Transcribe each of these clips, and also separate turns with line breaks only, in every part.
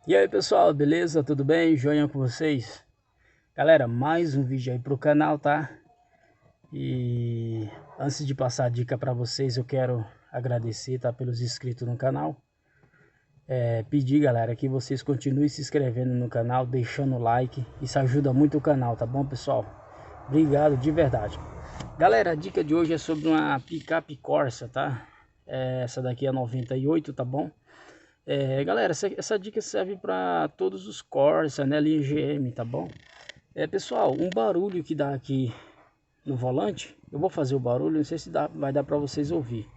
E aí pessoal, beleza? Tudo bem? Joinha com vocês? Galera, mais um vídeo aí pro canal, tá? E antes de passar a dica para vocês, eu quero agradecer, tá? Pelos inscritos no canal. Pedir, galera, que vocês continuem se inscrevendo no canal, deixando o like. Isso ajuda muito o canal, tá bom, pessoal? Obrigado de verdade. Galera, a dica de hoje é sobre uma picape Corsa, tá? Essa daqui é 98, tá bom? Galera, essa dica serve para todos os Corsa, né, linha GM, tá bom? Pessoal, um barulho que dá aqui no volante, eu vou fazer o barulho, não sei se vai dar para vocês ouvir.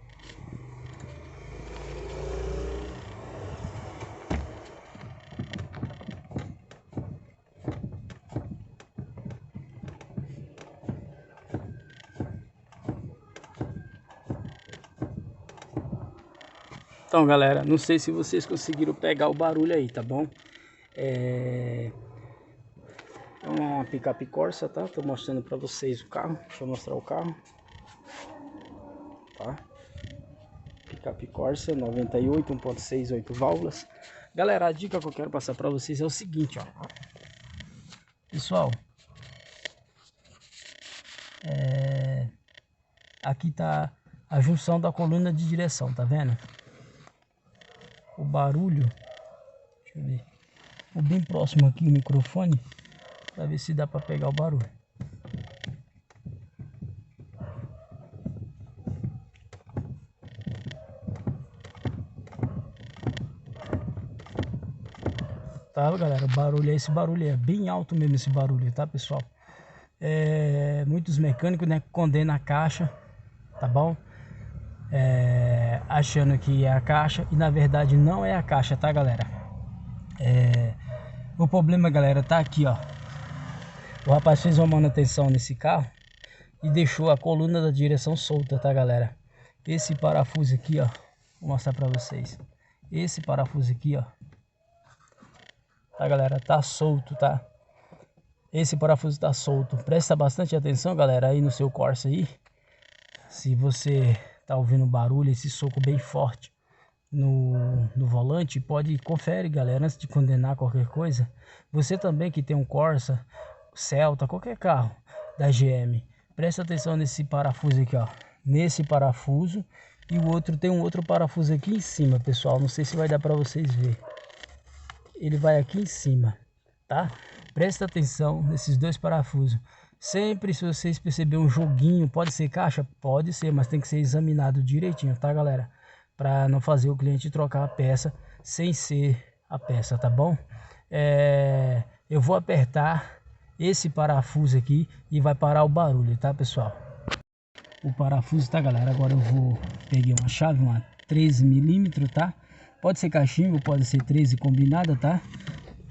Então, galera, não sei se vocês conseguiram pegar o barulho aí, tá bom? É uma picape Corsa, tá? Tô mostrando para vocês o carro. Deixa eu mostrar o carro. Tá? Picape Corsa 98, 1.6, 8 válvulas. Galera, a dica que eu quero passar para vocês é o seguinte, ó. Pessoal, aqui tá a junção da coluna de direção, tá vendo? O barulho, deixa eu ver, vou bem próximo aqui o microfone para ver se dá para pegar o barulho. Tá, galera, o barulho é esse barulho, é bem alto mesmo esse barulho, tá, pessoal? Muitos mecânicos, né, condenam a caixa, tá bom? Achando que é a caixa e na verdade não é a caixa, tá, galera? O problema, galera, tá aqui, ó. O rapaz fez uma manutenção nesse carro e deixou a coluna da direção solta, tá, galera? Esse parafuso aqui, ó, vou mostrar pra vocês. Esse parafuso aqui, ó, tá, galera, tá solto, tá? Esse parafuso tá solto. Presta bastante atenção, galera, aí no seu Corsa aí. Se você tá ouvindo barulho, esse soco bem forte no volante, confere, galera, antes de condenar qualquer coisa. Você também que tem um Corsa, Celta, qualquer carro da GM, presta atenção nesse parafuso aqui, ó. Nesse parafuso e o outro tem um outro parafuso aqui em cima, pessoal. Não sei se vai dar para vocês ver. Ele vai aqui em cima, tá? Presta atenção nesses dois parafusos. Sempre, se vocês perceberem um joguinho, pode ser caixa? Pode ser, mas tem que ser examinado direitinho, tá, galera? Para não fazer o cliente trocar a peça sem ser a peça, tá bom? Eu vou apertar esse parafuso aqui e vai parar o barulho, tá, pessoal? O parafuso, tá, galera? Agora eu vou pegar uma chave, uma 13 milímetros, tá? Pode ser cachimbo, pode ser 13 combinada, tá?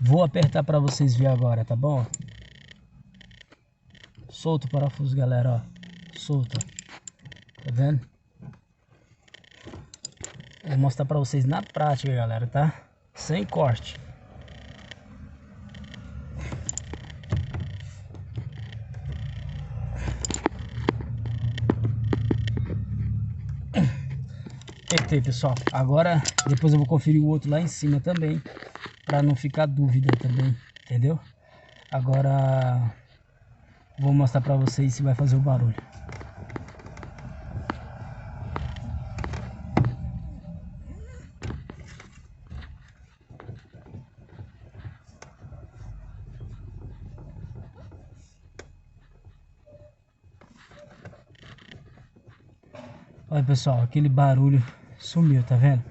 Vou apertar para vocês verem agora, tá bom? Solta o parafuso, galera, ó. Solta. Tá vendo? Vou mostrar para vocês na prática, galera, tá? Sem corte. Apertei, pessoal. Agora, depois eu vou conferir o outro lá em cima também, para não ficar dúvida também, entendeu? Agora, vou mostrar para vocês se vai fazer o barulho. Olha, pessoal, aquele barulho sumiu, tá vendo?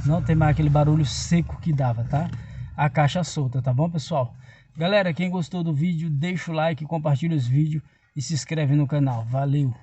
Não tem mais aquele barulho seco que dava, tá? A caixa solta, tá bom, pessoal? Galera, quem gostou do vídeo, deixa o like, compartilha os vídeos e se inscreve no canal. Valeu!